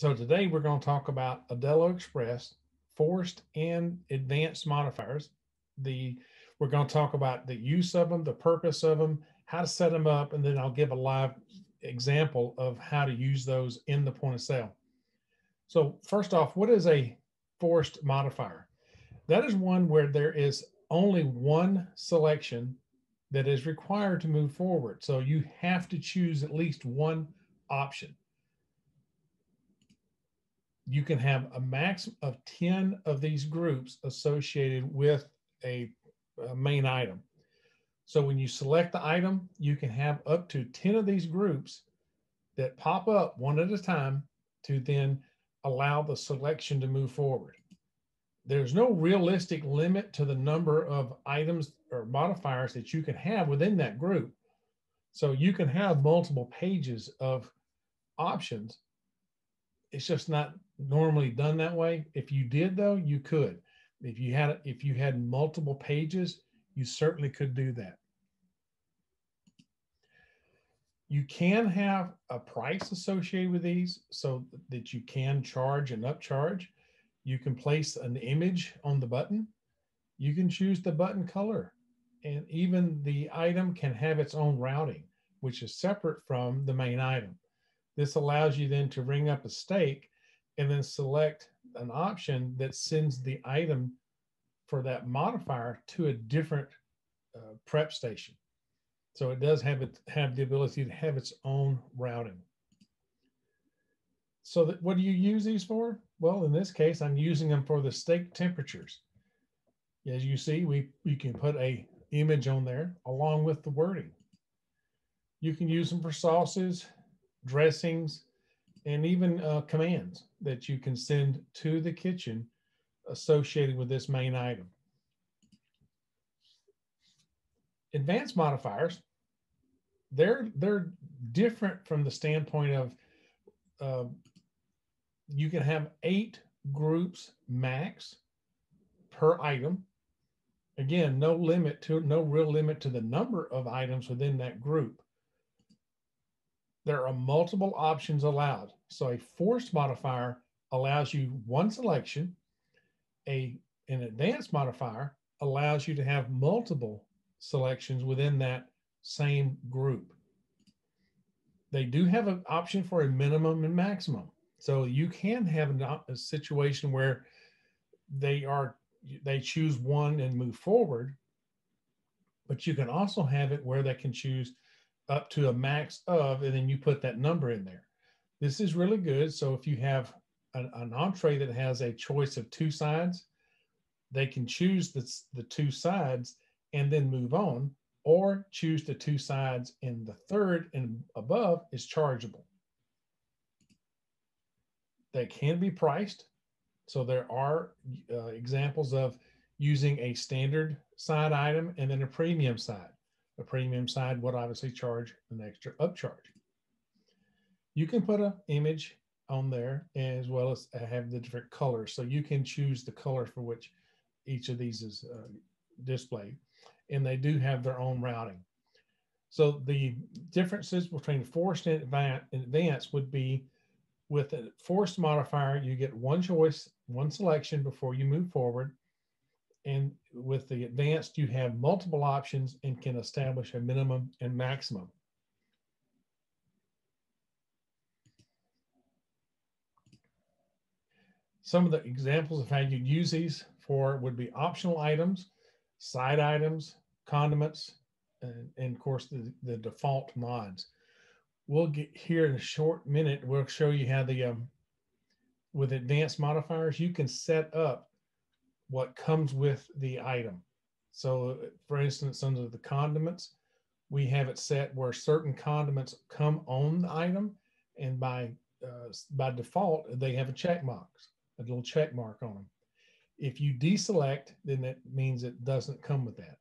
So today we're going to talk about Aldelo Express, forced and advanced modifiers. The We're going to talk about the use of them, the purpose of them, how to set them up, and then I'll give a live example of how to use those in the point of sale. So first off, what is a forced modifier? That is one where there is only one selection that is required to move forward. So you have to choose at least one option. You can have a max of 10 of these groups associated with a main item. So when you select the item, you can have up to 10 of these groups that pop up one at a time to then allow the selection to move forward. There's no realistic limit to the number of items or modifiers that you can have within that group. So you can have multiple pages of options. It's just not normally done that way. If you did though, you could. If you had multiple pages, you certainly could do that. You can have a price associated with these so that you can charge and upcharge. You can place an image on the button. You can choose the button color, and even the item can have its own routing, which is separate from the main item. This allows you then to ring up a stake and then select an option that sends the item for that modifier to a different prep station. So it does have the ability to have its own routing. So what do you use these for? Well, in this case, I'm using them for the stake temperatures. As you see, we can put a image on there along with the wording. You can use them for sauces, dressings, and even commands that you can send to the kitchen associated with this main item. Advanced modifiers, they're different from the standpoint of you can have 8 groups max per item. Again, no real limit to the number of items within that group. There are multiple options allowed. So a forced modifier allows you one selection. An advanced modifier allows you to have multiple selections within that same group. They do have an option for a minimum and maximum. So you can have a situation where they choose one and move forward, but you can also have it where they can choose up to a max of, and then you put that number in there. This is really good. So if you have an entree that has a choice of 2 sides, they can choose the 2 sides and then move on, or choose the 2 sides and the third and above is chargeable. They can be priced. So there are examples of using a standard side item and then a premium side. A premium side would obviously charge an extra upcharge. You can put an image on there as well as have the different colors. So you can choose the color for which each of these is displayed. And they do have their own routing. So the differences between forced and advanced would be, with a forced modifier, you get one choice, one selection before you move forward. And with the advanced, you have multiple options and can establish a minimum and maximum. Some of the examples of how you'd use these for would be optional items, side items, condiments, and of course the default mods. We'll get here in a short minute. We'll show you how with advanced modifiers, you can set up what comes with the item. So for instance, under the condiments, we have it set where certain condiments come on the item, and by default, they have a little check mark on them. If you deselect, then that means it doesn't come with that.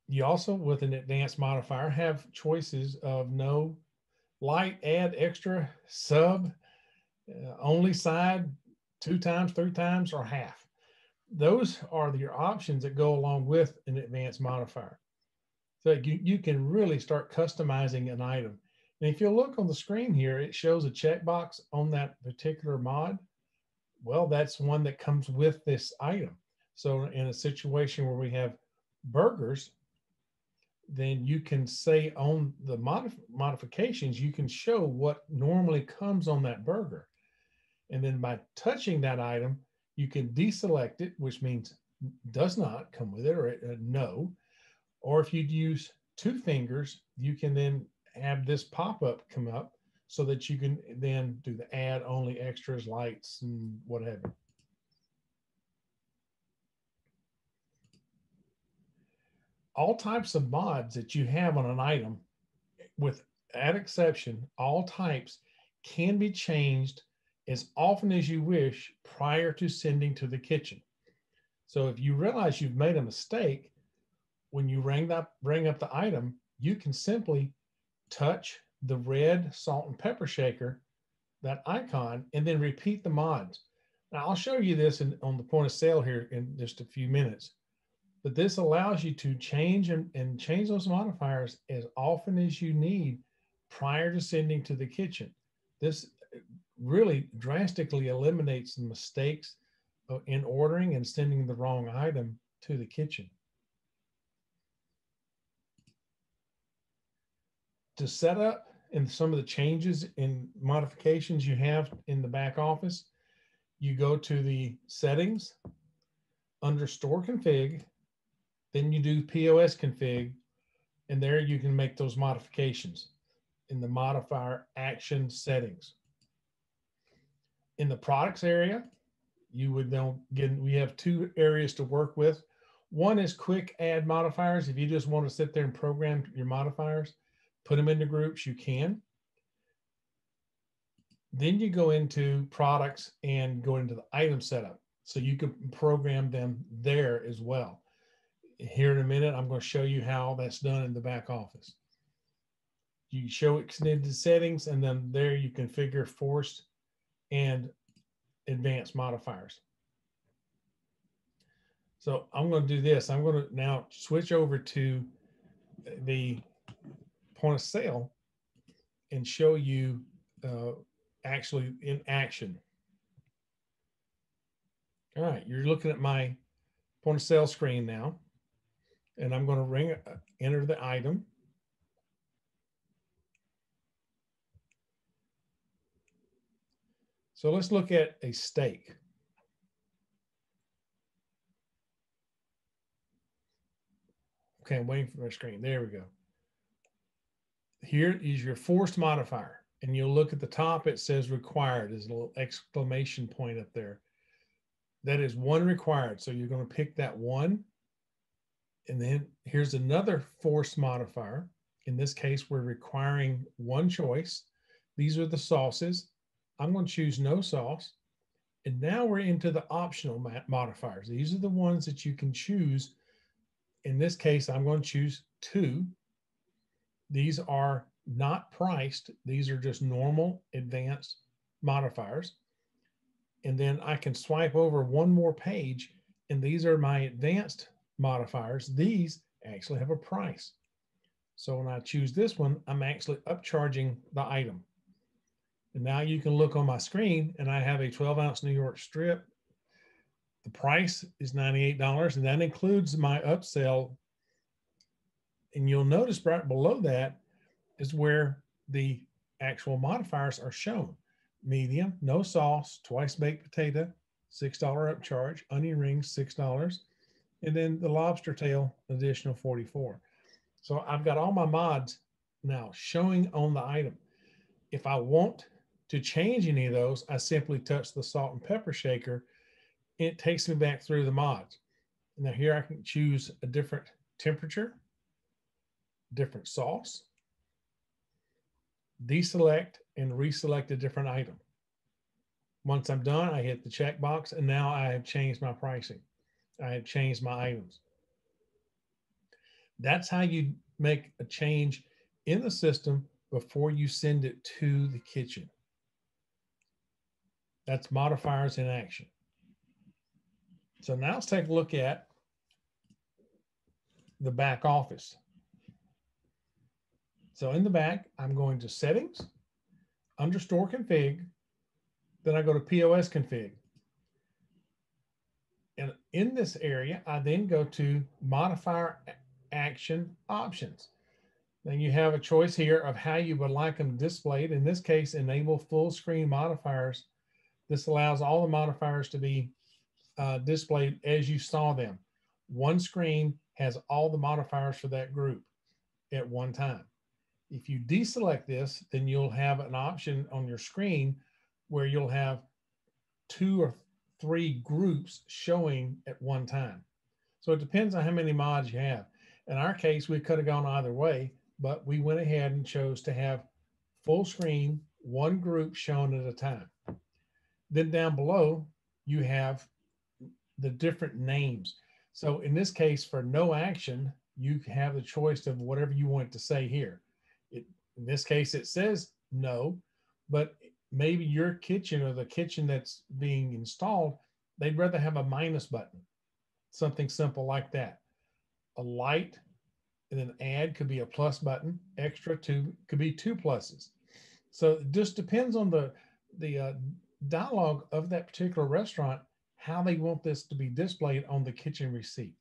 You also, with an advanced modifier, have choices of no, light, add, extra, sub, only side, 2 times, 3 times, or half. Those are your options that go along with an advanced modifier. So you can really start customizing an item. And if you look on the screen here, it shows a checkbox on that particular mod. Well, that's one that comes with this item. So in a situation where we have burgers, then you can say on the modifications, you can show what normally comes on that burger. And then by touching that item, you can deselect it, which means does not come with it, or no. Or if you'd use two fingers, you can then have this pop-up come up so that you can then do the add only extras, lights, and whatever. All types of mods that you have on an item, with that exception, all types can be changed as often as you wish prior to sending to the kitchen. So if you realize you've made a mistake, when you bring up the item, you can simply touch the red salt and pepper shaker, that icon, and then repeat the mods. Now I'll show you this on the point of sale here in just a few minutes. But this allows you to change and change those modifiers as often as you need prior to sending to the kitchen. This really drastically eliminates the mistakes in ordering and sending the wrong item to the kitchen. To set up and some of the changes in modifications you have in the back office, you go to the settings under store config, then you do POS config, and there you can make those modifications in the modifier action settings. In the products area, you would then, again, we have two areas to work with. One is quick add modifiers. If you just want to sit there and program your modifiers, put them into groups, you can. Then you go into products and go into the item setup. So you can program them there as well. Here in a minute, I'm going to show you how that's done in the back office. You show extended settings, and then there you configure forced and advanced modifiers. So I'm going to do this. I'm going to now switch over to the point of sale and show you actually in action. All right, you're looking at my point of sale screen now, and I'm going to enter the item. So let's look at a steak. Okay, I'm waiting for my screen. There we go. Here is your forced modifier, and you'll look at the top, it says required. There's a little exclamation point up there. That is one required. So you're going to pick that one. And then here's another forced modifier. In this case, we're requiring one choice. These are the sauces. I'm going to choose no sauce. And now we're into the optional modifiers. These are the ones that you can choose. In this case, I'm going to choose 2. These are not priced. These are just normal advanced modifiers. And then I can swipe over one more page, and these are my advanced modifiers. These actually have a price. So when I choose this one, I'm actually upcharging the item. And now you can look on my screen, and I have a 12-ounce New York strip. The price is $98, and that includes my upsell. And you'll notice right below that is where the actual modifiers are shown. Medium, no sauce, twice baked potato, $6 upcharge, onion rings, $6, and then the lobster tail, additional $44. So I've got all my mods now showing on the item. If I want to change any of those, I simply touch the salt and pepper shaker, and it takes me back through the mods. Now here I can choose a different temperature, different sauce, deselect and reselect a different item. Once I'm done, I hit the checkbox, and now I have changed my pricing. I have changed my items. That's how you make a change in the system before you send it to the kitchen. That's modifiers in action. So now let's take a look at the back office. So in the back, I'm going to settings, under store config, then I go to POS config. And in this area, I then go to modifier action options. Then you have a choice here of how you would like them displayed. In this case, enable full screen modifiers. This allows all the modifiers to be displayed as you saw them. One screen has all the modifiers for that group at one time. If you deselect this, then you'll have an option on your screen where you'll have 2 or 3 groups showing at one time. So it depends on how many mods you have. In our case, we could have gone either way, but we went ahead and chose to have full screen, one group shown at a time. Then down below, you have the different names. So in this case, for no action, you have the choice of whatever you want to say here. In this case, it says no, but maybe your kitchen or the kitchen that's being installed, they'd rather have a minus button, something simple like that. A light and an add could be a plus button, extra two could be 2 pluses. So it just depends on the dialogue of that particular restaurant, how they want this to be displayed on the kitchen receipt.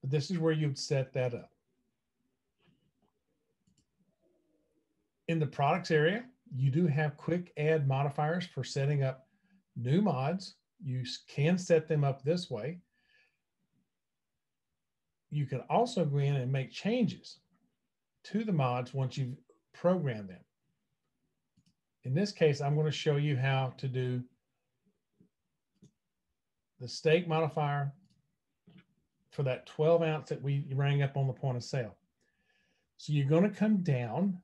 But this is where you'd set that up. In the products area, you do have quick add modifiers for setting up new mods. You can set them up this way. You can also go in and make changes to the mods once you've programmed them. In this case, I'm going to show you how to do the steak modifier for that 12 ounce that we rang up on the point of sale. So you're going to come down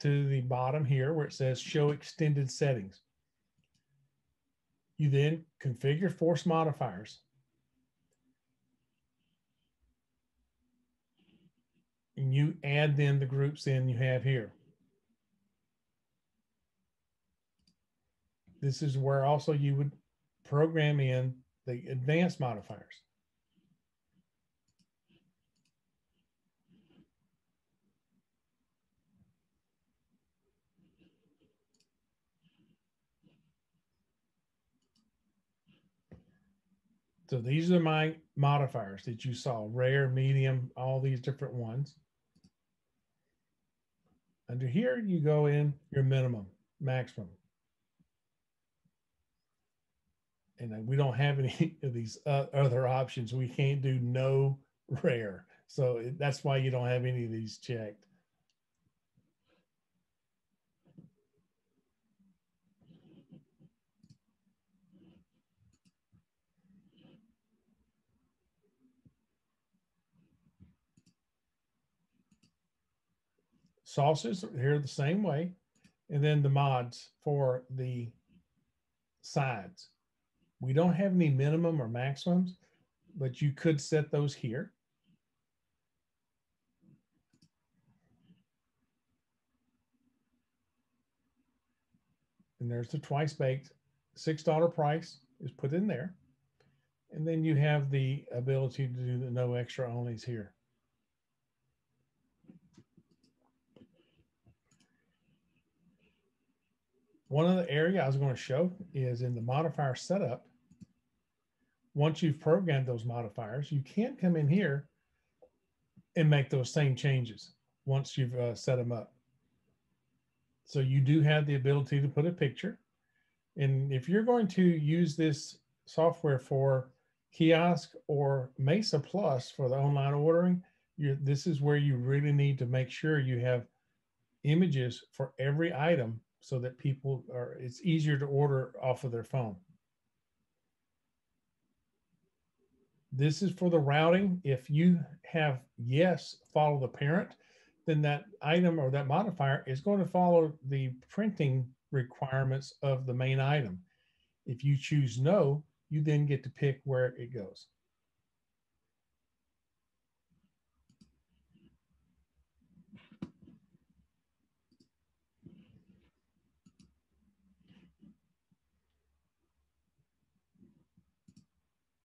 to the bottom here where it says show extended settings. You then configure force modifiers. And you add then the groups in you have here. This is where also you would program in the advanced modifiers. So these are my modifiers that you saw, rare, medium, all these different ones. Under here, you go in your minimum, maximum. And we don't have any of these other options. We can't do no rare. So that's why you don't have any of these checked. Sauces are here the same way. And then the mods for the sides. We don't have any minimum or maximums, but you could set those here. And there's the twice baked. $6 price is put in there. And then you have the ability to do the no extra onlys here. One other area I was going to show is in the modifier setup. Once you've programmed those modifiers, you can come in here and make those same changes once you've set them up. So you do have the ability to put a picture. And if you're going to use this software for Kiosk or Mesa Plus for the online ordering, this is where you really need to make sure you have images for every item so that it's easier to order off of their phone. This is for the routing. If you have yes, follow the parent, then that item or that modifier is going to follow the printing requirements of the main item. If you choose no, you then get to pick where it goes.